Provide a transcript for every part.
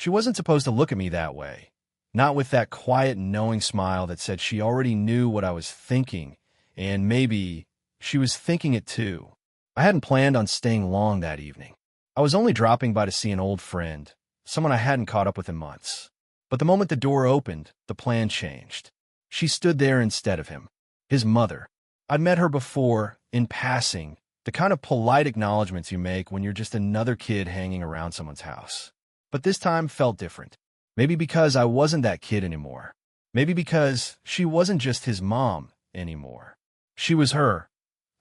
She wasn't supposed to look at me that way, not with that quiet, knowing smile that said she already knew what I was thinking, and maybe she was thinking it too. I hadn't planned on staying long that evening. I was only dropping by to see an old friend, someone I hadn't caught up with in months. But the moment the door opened, the plan changed. She stood there instead of him, his mother. I'd met her before, in passing, the kind of polite acknowledgments you make when you're just another kid hanging around someone's house. But this time felt different. Maybe because I wasn't that kid anymore. Maybe because she wasn't just his mom anymore. She was her,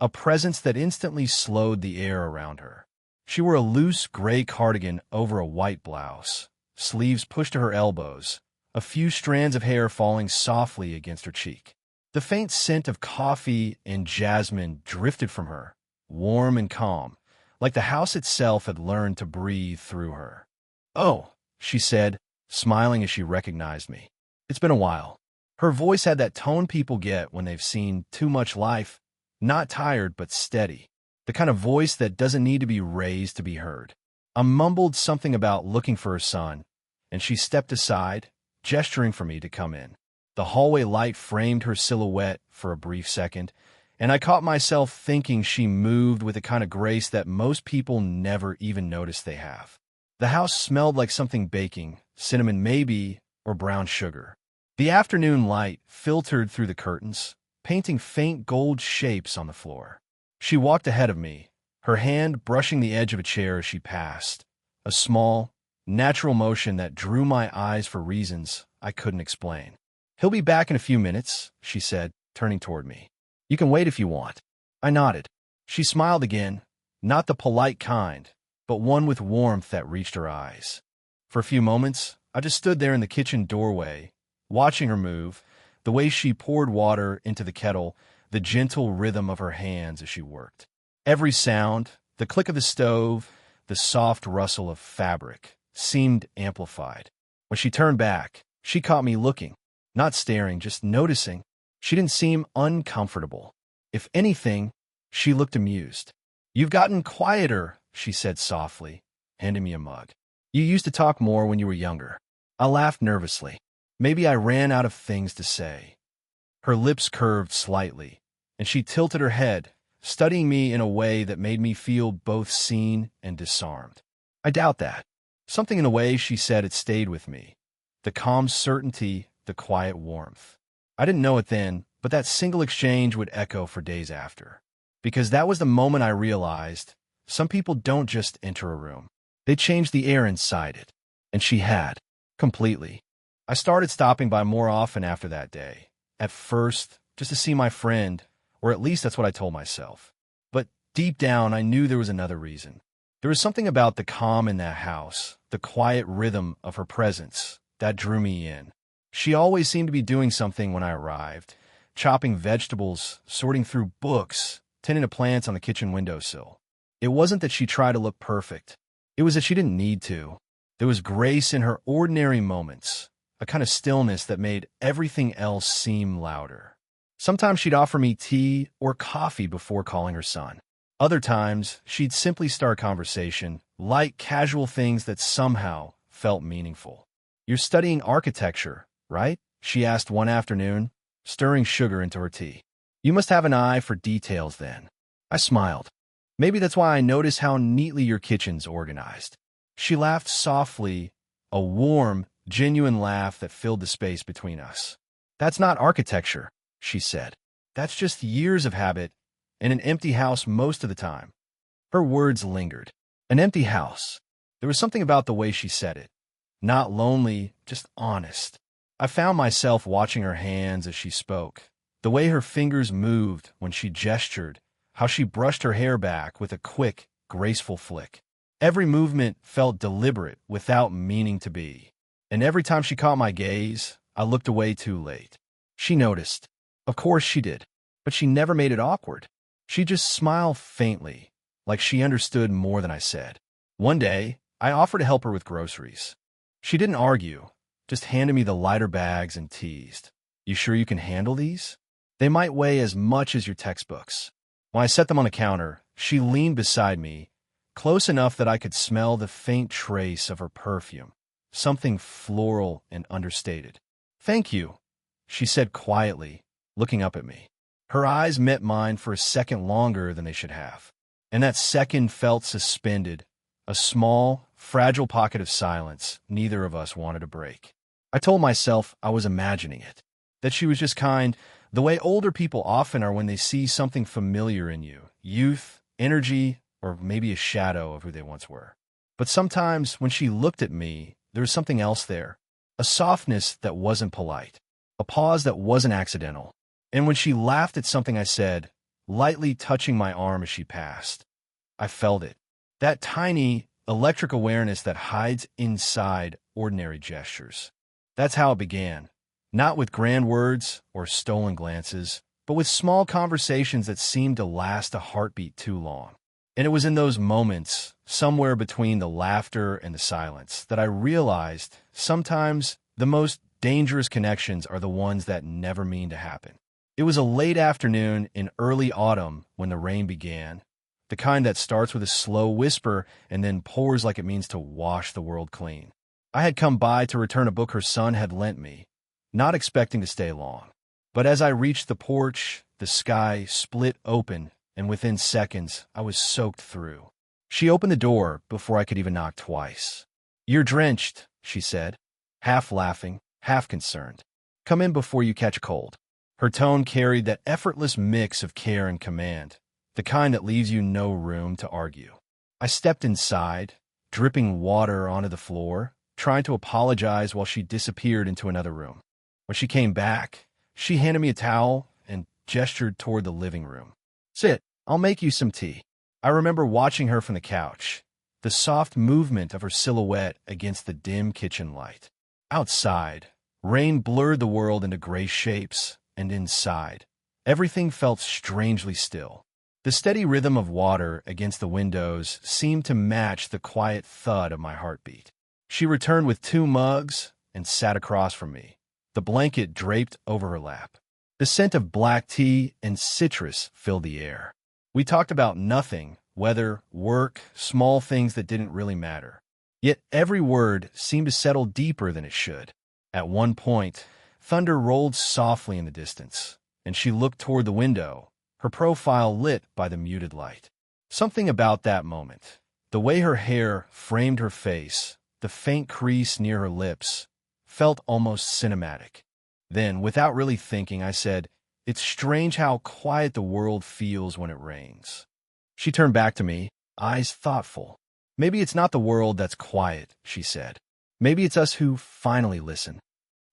a presence that instantly slowed the air around her. She wore a loose gray cardigan over a white blouse, sleeves pushed to her elbows, a few strands of hair falling softly against her cheek. The faint scent of coffee and jasmine drifted from her, warm and calm, like the house itself had learned to breathe through her. "Oh," she said, smiling as she recognized me. "It's been a while." Her voice had that tone people get when they've seen too much life, not tired but steady, the kind of voice that doesn't need to be raised to be heard. I mumbled something about looking for her son, and she stepped aside, gesturing for me to come in. The hallway light framed her silhouette for a brief second, and I caught myself thinking she moved with a kind of grace that most people never even notice they have. The house smelled like something baking, cinnamon maybe, or brown sugar. The afternoon light filtered through the curtains, painting faint gold shapes on the floor. She walked ahead of me, her hand brushing the edge of a chair as she passed, a small, natural motion that drew my eyes for reasons I couldn't explain. "He'll be back in a few minutes," she said, turning toward me. "You can wait if you want." I nodded. She smiled again, not the polite kind, but one with warmth that reached her eyes. For a few moments, I just stood there in the kitchen doorway, watching her move, the way she poured water into the kettle, the gentle rhythm of her hands as she worked. Every sound, the click of the stove, the soft rustle of fabric, seemed amplified. When she turned back, she caught me looking, not staring, just noticing. She didn't seem uncomfortable. If anything, she looked amused. "You've gotten quieter," she said softly, handing me a mug. "You used to talk more when you were younger." I laughed nervously. Maybe I ran out of things to say. Her lips curved slightly, and she tilted her head, studying me in a way that made me feel both seen and disarmed. I doubt that. Something in the way she said it stayed with me. The calm certainty, the quiet warmth. I didn't know it then, but that single exchange would echo for days after. Because that was the moment I realized some people don't just enter a room. They change the air inside it. And she had. Completely. I started stopping by more often after that day. At first, just to see my friend, or at least that's what I told myself. But deep down, I knew there was another reason. There was something about the calm in that house, the quiet rhythm of her presence, that drew me in. She always seemed to be doing something when I arrived, chopping vegetables, sorting through books, tending to plants on the kitchen windowsill. It wasn't that she tried to look perfect. It was that she didn't need to. There was grace in her ordinary moments, a kind of stillness that made everything else seem louder. Sometimes she'd offer me tea or coffee before calling her son. Other times, she'd simply start conversation, light, casual things that somehow felt meaningful. "You're studying architecture, right?" she asked one afternoon, stirring sugar into her tea. "You must have an eye for details then." I smiled. "Maybe that's why I notice how neatly your kitchen's organized." She laughed softly, a warm, genuine laugh that filled the space between us. "That's not architecture," she said. "That's just years of habit in an empty house most of the time." Her words lingered. An empty house. There was something about the way she said it. Not lonely, just honest. I found myself watching her hands as she spoke, the way her fingers moved when she gestured, how she brushed her hair back with a quick, graceful flick. Every movement felt deliberate without meaning to be. And every time she caught my gaze, I looked away too late. She noticed. Of course she did. But she never made it awkward. She just smiled faintly, like she understood more than I said. One day, I offered to help her with groceries. She didn't argue, just handed me the lighter bags and teased. "You sure you can handle these? They might weigh as much as your textbooks." When I set them on the counter, she leaned beside me, close enough that I could smell the faint trace of her perfume. something floral and understated. "Thank you," she said quietly, looking up at me. Her eyes met mine for a second longer than they should have, and that second felt suspended, a small, fragile pocket of silence neither of us wanted to break. I told myself I was imagining it, that she was just kind, the way older people often are when they see something familiar in you, youth, energy, or maybe a shadow of who they once were. But sometimes when she looked at me, there was something else there, a softness that wasn't polite, a pause that wasn't accidental. And when she laughed at something I said, lightly touching my arm as she passed, I felt it. That tiny, electric awareness that hides inside ordinary gestures. That's how it began. Not with grand words or stolen glances, but with small conversations that seemed to last a heartbeat too long. And it was in those moments, somewhere between the laughter and the silence, that I realized sometimes the most dangerous connections are the ones that never mean to happen. It was a late afternoon in early autumn when the rain began, the kind that starts with a slow whisper and then pours like it means to wash the world clean. I had come by to return a book her son had lent me, not expecting to stay long. But as I reached the porch, the sky split open, and within seconds, I was soaked through. She opened the door before I could even knock twice. "You're drenched," she said, half laughing, half concerned. "Come in before you catch a cold." Her tone carried that effortless mix of care and command, the kind that leaves you no room to argue. I stepped inside, dripping water onto the floor, trying to apologize while she disappeared into another room. When she came back, she handed me a towel and gestured toward the living room. "Sit, I'll make you some tea." I remember watching her from the couch, the soft movement of her silhouette against the dim kitchen light. Outside, rain blurred the world into gray shapes, and inside, everything felt strangely still. The steady rhythm of water against the windows seemed to match the quiet thud of my heartbeat. She returned with 2 mugs and sat across from me, the blanket draped over her lap. The scent of black tea and citrus filled the air. We talked about nothing, weather, work, small things that didn't really matter. Yet every word seemed to settle deeper than it should. At one point, thunder rolled softly in the distance, and she looked toward the window, her profile lit by the muted light. Something about that moment, the way her hair framed her face, the faint crease near her lips, felt almost cinematic. Then, without really thinking, I said, "It's strange how quiet the world feels when it rains." She turned back to me, eyes thoughtful. "Maybe it's not the world that's quiet," she said. "Maybe it's us who finally listen."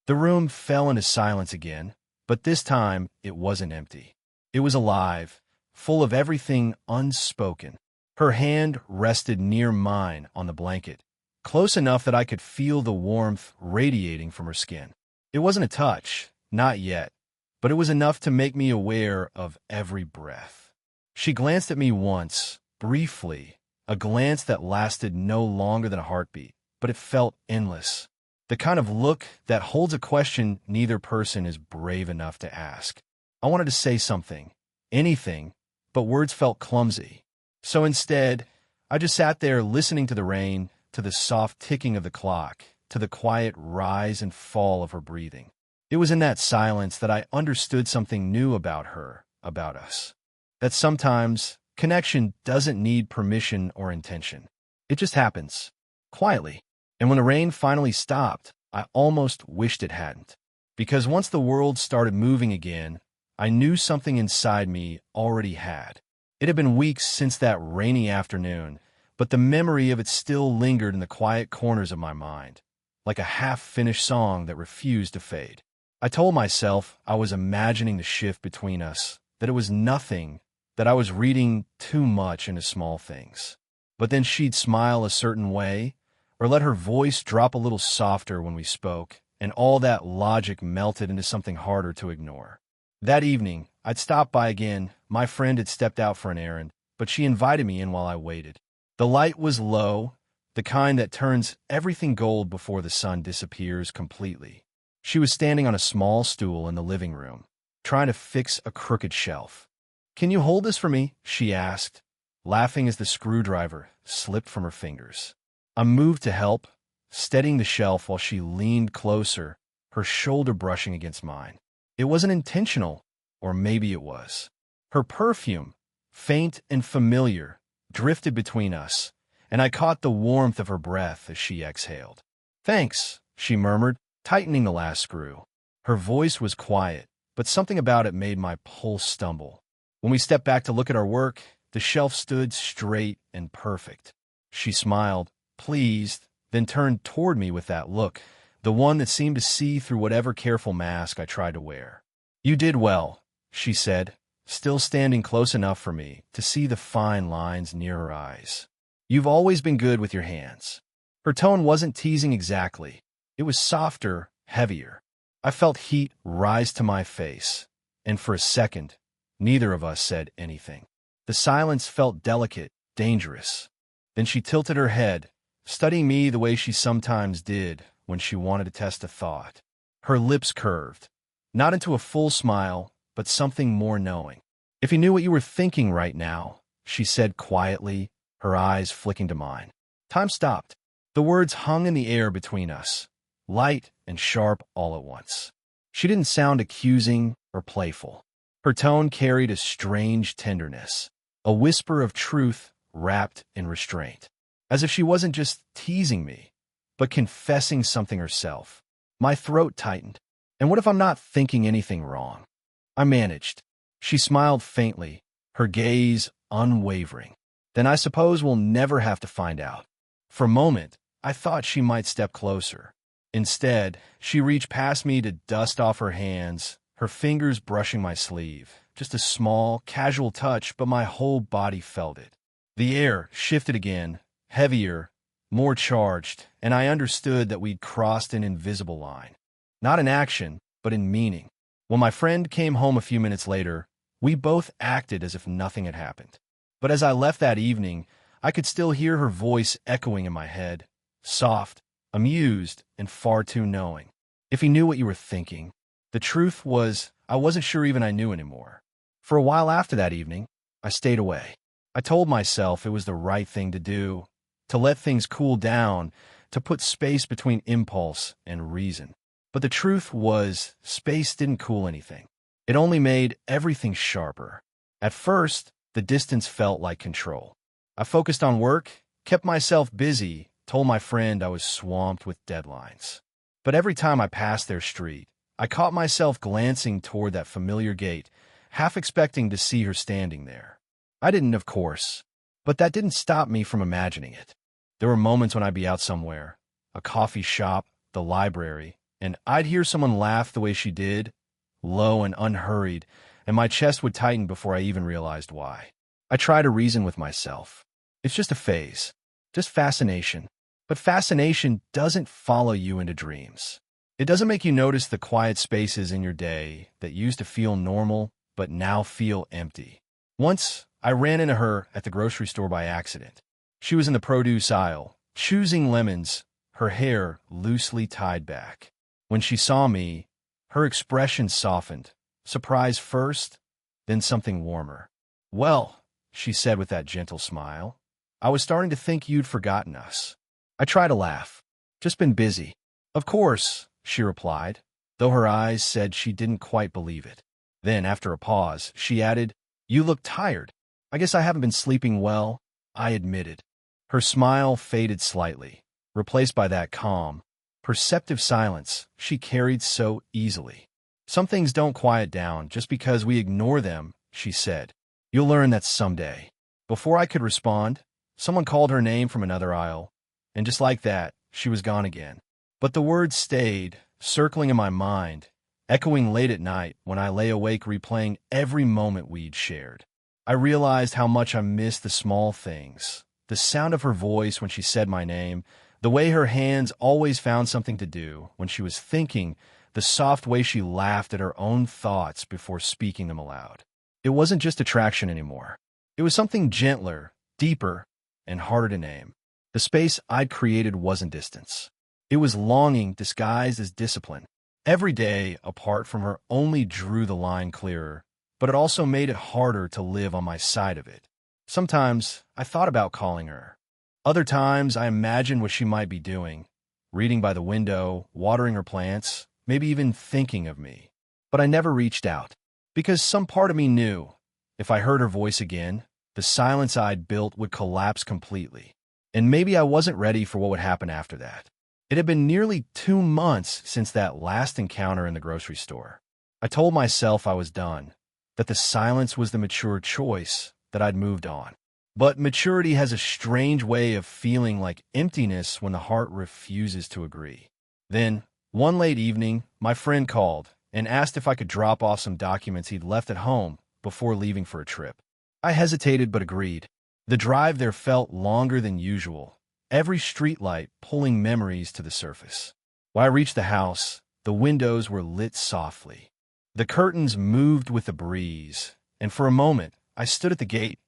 The room fell into silence again, but this time it wasn't empty. It was alive, full of everything unspoken. Her hand rested near mine on the blanket, close enough that I could feel the warmth radiating from her skin. It wasn't a touch, not yet, but it was enough to make me aware of every breath. She glanced at me once, briefly, a glance that lasted no longer than a heartbeat, but it felt endless. The kind of look that holds a question neither person is brave enough to ask. I wanted to say something, anything, but words felt clumsy. So instead, I just sat there listening to the rain, to the soft ticking of the clock, to the quiet rise and fall of her breathing. It was in that silence that I understood something new about her, about us. That sometimes connection doesn't need permission or intention. It just happens, quietly. And when the rain finally stopped, I almost wished it hadn't. Because once the world started moving again, I knew something inside me already had. It had been weeks since that rainy afternoon, but the memory of it still lingered in the quiet corners of my mind, like a half-finished song that refused to fade. I told myself I was imagining the shift between us, that it was nothing, that I was reading too much into small things. But then she'd smile a certain way, or let her voice drop a little softer when we spoke, and all that logic melted into something harder to ignore. That evening, I'd stopped by again. My friend had stepped out for an errand, but she invited me in while I waited. The light was low, the kind that turns everything gold before the sun disappears completely. She was standing on a small stool in the living room, trying to fix a crooked shelf. "Can you hold this for me?" she asked, laughing as the screwdriver slipped from her fingers. I moved to help, steadying the shelf while she leaned closer, her shoulder brushing against mine. It wasn't intentional, or maybe it was. Her perfume, faint and familiar, drifted between us, and I caught the warmth of her breath as she exhaled. "Thanks," she murmured, tightening the last screw. Her voice was quiet, but something about it made my pulse stumble. When we stepped back to look at our work, the shelf stood straight and perfect. She smiled, pleased, then turned toward me with that look, the one that seemed to see through whatever careful mask I tried to wear. "You did well," she said, still standing close enough for me to see the fine lines near her eyes. "You've always been good with your hands." Her tone wasn't teasing exactly. It was softer, heavier. I felt heat rise to my face, and for a second, neither of us said anything. The silence felt delicate, dangerous. Then she tilted her head, studying me the way she sometimes did when she wanted to test a thought. Her lips curved, not into a full smile, but something more knowing. "If you knew what you were thinking right now," she said quietly, her eyes flicking to mine. Time stopped. The words hung in the air between us, light and sharp all at once. She didn't sound accusing or playful. Her tone carried a strange tenderness, a whisper of truth wrapped in restraint, as if she wasn't just teasing me, but confessing something herself. My throat tightened. And what if I'm not thinking anything wrong? I managed. She smiled faintly, her gaze unwavering. "Then I suppose we'll never have to find out." For a moment, I thought she might step closer. Instead, she reached past me to dust off her hands, her fingers brushing my sleeve. Just a small, casual touch, but my whole body felt it. The air shifted again, heavier, more charged, and I understood that we'd crossed an invisible line. Not in action, but in meaning. When my friend came home a few minutes later, we both acted as if nothing had happened. But as I left that evening, I could still hear her voice echoing in my head, soft, amused, and far too knowing. "If he knew what you were thinking." The truth was, I wasn't sure even I knew anymore. For a while after that evening, I stayed away. I told myself it was the right thing to do, to let things cool down, to put space between impulse and reason. But the truth was, space didn't cool anything. It only made everything sharper. At first, the distance felt like control. I focused on work, kept myself busy, told my friend I was swamped with deadlines. But every time I passed their street, I caught myself glancing toward that familiar gate, half expecting to see her standing there. I didn't, of course, but that didn't stop me from imagining it. There were moments when I'd be out somewhere, a coffee shop, the library, and I'd hear someone laugh the way she did, low and unhurried, and my chest would tighten before I even realized why. I try to reason with myself. It's just a phase, just fascination. But fascination doesn't follow you into dreams. It doesn't make you notice the quiet spaces in your day that used to feel normal but now feel empty. Once, I ran into her at the grocery store by accident. She was in the produce aisle, choosing lemons, her hair loosely tied back. When she saw me, her expression softened, surprise first, then something warmer. "Well," she said with that gentle smile, "I was starting to think you'd forgotten us." I tried to laugh. "Just been busy." "Of course," she replied, though her eyes said she didn't quite believe it. Then, after a pause, she added, "You look tired." "I guess I haven't been sleeping well," I admitted. Her smile faded slightly, replaced by that calm, perceptive silence she carried so easily. "Some things don't quiet down just because we ignore them," she said. "You'll learn that someday." Before I could respond, someone called her name from another aisle, and just like that, she was gone again. But the words stayed, circling in my mind, echoing late at night when I lay awake replaying every moment we'd shared. I realized how much I missed the small things, the sound of her voice when she said my name, the way her hands always found something to do when she was thinking, the soft way she laughed at her own thoughts before speaking them aloud. It wasn't just attraction anymore. It was something gentler, deeper, and harder to name. The space I'd created wasn't distance. It was longing disguised as discipline. Every day, apart from her, only drew the line clearer, but it also made it harder to live on my side of it. Sometimes, I thought about calling her. Other times, I imagined what she might be doing, reading by the window, watering her plants, maybe even thinking of me. But I never reached out, because some part of me knew if I heard her voice again, the silence I'd built would collapse completely. And maybe I wasn't ready for what would happen after that. It had been nearly 2 months since that last encounter in the grocery store. I told myself I was done, that the silence was the mature choice, that I'd moved on. But maturity has a strange way of feeling like emptiness when the heart refuses to agree. Then, one late evening, my friend called and asked if I could drop off some documents he'd left at home before leaving for a trip. I hesitated but agreed. The drive there felt longer than usual, every streetlight pulling memories to the surface. When I reached the house, the windows were lit softly. The curtains moved with the breeze, and for a moment, I stood at the gate,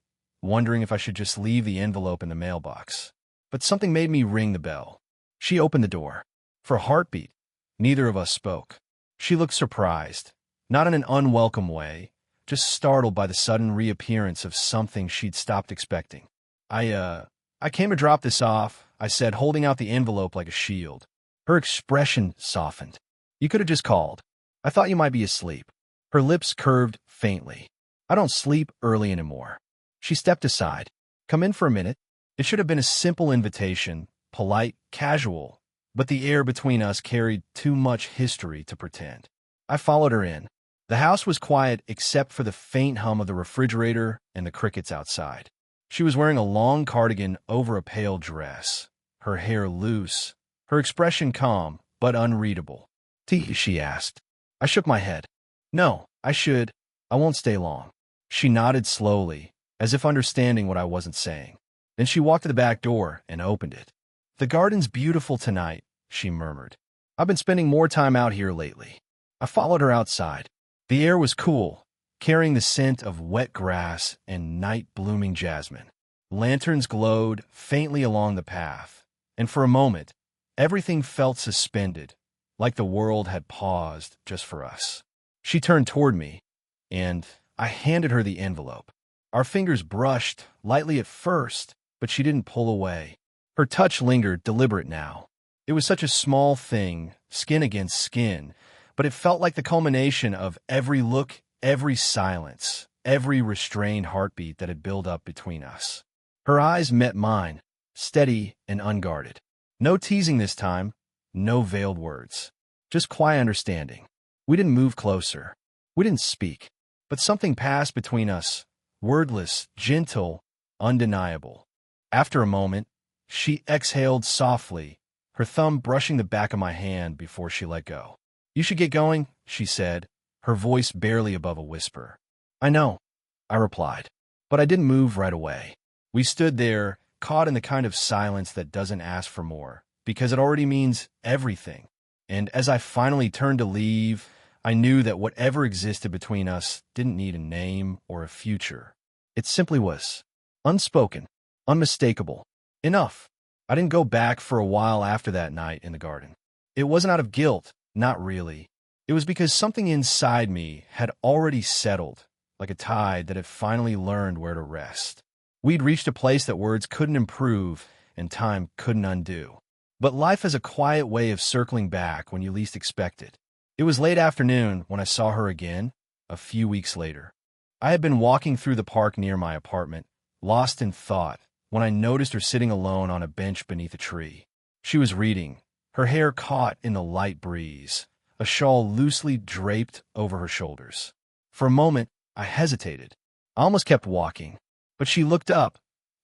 wondering if I should just leave the envelope in the mailbox. But something made me ring the bell. She opened the door. For a heartbeat, neither of us spoke. She looked surprised, not in an unwelcome way, just startled by the sudden reappearance of something she'd stopped expecting. I came to drop this off," I said, holding out the envelope like a shield. Her expression softened. "You could have just called. I thought you might be asleep." Her lips curved faintly. "I don't sleep early anymore." She stepped aside. "Come in for a minute." It should have been a simple invitation, polite, casual, but the air between us carried too much history to pretend. I followed her in. The house was quiet except for the faint hum of the refrigerator and the crickets outside. She was wearing a long cardigan over a pale dress, her hair loose, her expression calm but unreadable. "Tea?" she asked. I shook my head. "No, I won't stay long." She nodded slowly, as if understanding what I wasn't saying. Then she walked to the back door and opened it. "The garden's beautiful tonight," she murmured. "I've been spending more time out here lately." I followed her outside. The air was cool, carrying the scent of wet grass and night-blooming jasmine. Lanterns glowed faintly along the path, and for a moment, everything felt suspended, like the world had paused just for us. She turned toward me, and I handed her the envelope. Our fingers brushed, lightly at first, but she didn't pull away. Her touch lingered, deliberate now. It was such a small thing, skin against skin, but it felt like the culmination of every look, every silence, every restrained heartbeat that had built up between us. Her eyes met mine, steady and unguarded. No teasing this time, no veiled words. Just quiet understanding. We didn't move closer. We didn't speak. But something passed between us, wordless, gentle, undeniable. After a moment, she exhaled softly, her thumb brushing the back of my hand before she let go. "You should get going," she said, her voice barely above a whisper. "I know," I replied, but I didn't move right away. We stood there, caught in the kind of silence that doesn't ask for more, because it already means everything. And as I finally turned to leave, I knew that whatever existed between us didn't need a name or a future. It simply was. Unspoken. Unmistakable. Enough. I didn't go back for a while after that night in the garden. It wasn't out of guilt, not really. It was because something inside me had already settled, like a tide that had finally learned where to rest. We'd reached a place that words couldn't improve and time couldn't undo. But life has a quiet way of circling back when you least expect it. It was late afternoon when I saw her again, a few weeks later. I had been walking through the park near my apartment, lost in thought, when I noticed her sitting alone on a bench beneath a tree. She was reading, her hair caught in the light breeze, a shawl loosely draped over her shoulders. For a moment, I hesitated. I almost kept walking, but she looked up,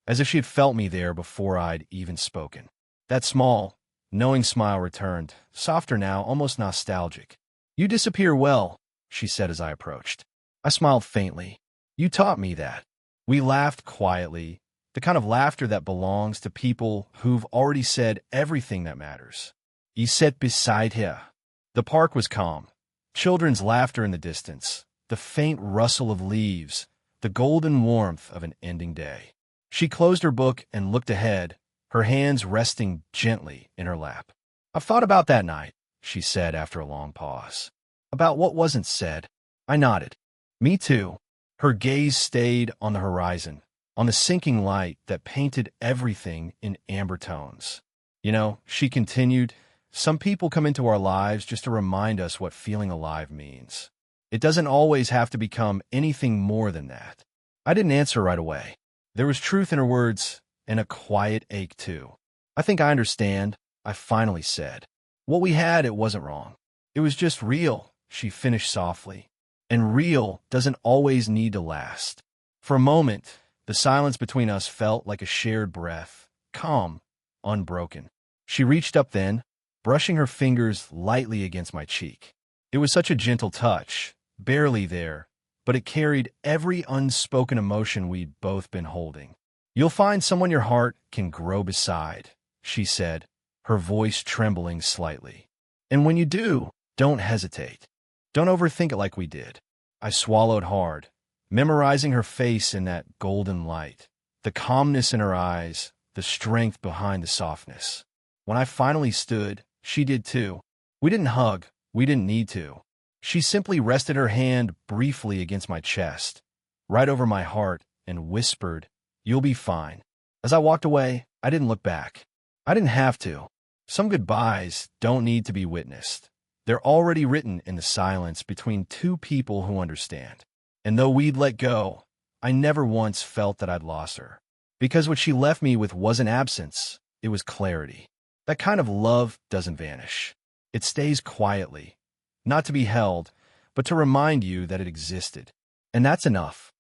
as if she had felt me there before I'd even spoken. That small, knowing smile returned, softer now, almost nostalgic. "You disappear well," she said as I approached. I smiled faintly. "You taught me that." We laughed quietly, the kind of laughter that belongs to people who've already said everything that matters. "You sat beside her." The park was calm. Children's laughter in the distance, the faint rustle of leaves, the golden warmth of an ending day. She closed her book and looked ahead, her hands resting gently in her lap. "I've thought about that night," she said after a long pause. "About what wasn't said." I nodded. "Me too." Her gaze stayed on the horizon, on the sinking light that painted everything in amber tones. "You know," she continued, Some people come into our lives just to remind us what feeling alive means. It doesn't always have to become anything more than that. I didn't answer right away. There was truth in her words and a quiet ache too. I think I understand, I finally said. What we had, it wasn't wrong. It was just real, she finished softly. And real doesn't always need to last. For a moment, the silence between us felt like a shared breath, calm, unbroken. She reached up then, brushing her fingers lightly against my cheek. It was such a gentle touch, barely there, but it carried every unspoken emotion we'd both been holding. You'll find someone your heart can grow beside, she said, her voice trembling slightly. And when you do, don't hesitate. Don't overthink it like we did. I swallowed hard, memorizing her face in that golden light, the calmness in her eyes, the strength behind the softness. When I finally stood, she did too. We didn't hug. We didn't need to. She simply rested her hand briefly against my chest, right over my heart, and whispered, "You'll be fine." As I walked away, I didn't look back. I didn't have to. Some goodbyes don't need to be witnessed. They're already written in the silence between two people who understand. And though we'd let go, I never once felt that I'd lost her. Because what she left me with wasn't absence, it was clarity. That kind of love doesn't vanish. It stays quietly, not to be held, but to remind you that it existed. And that's enough.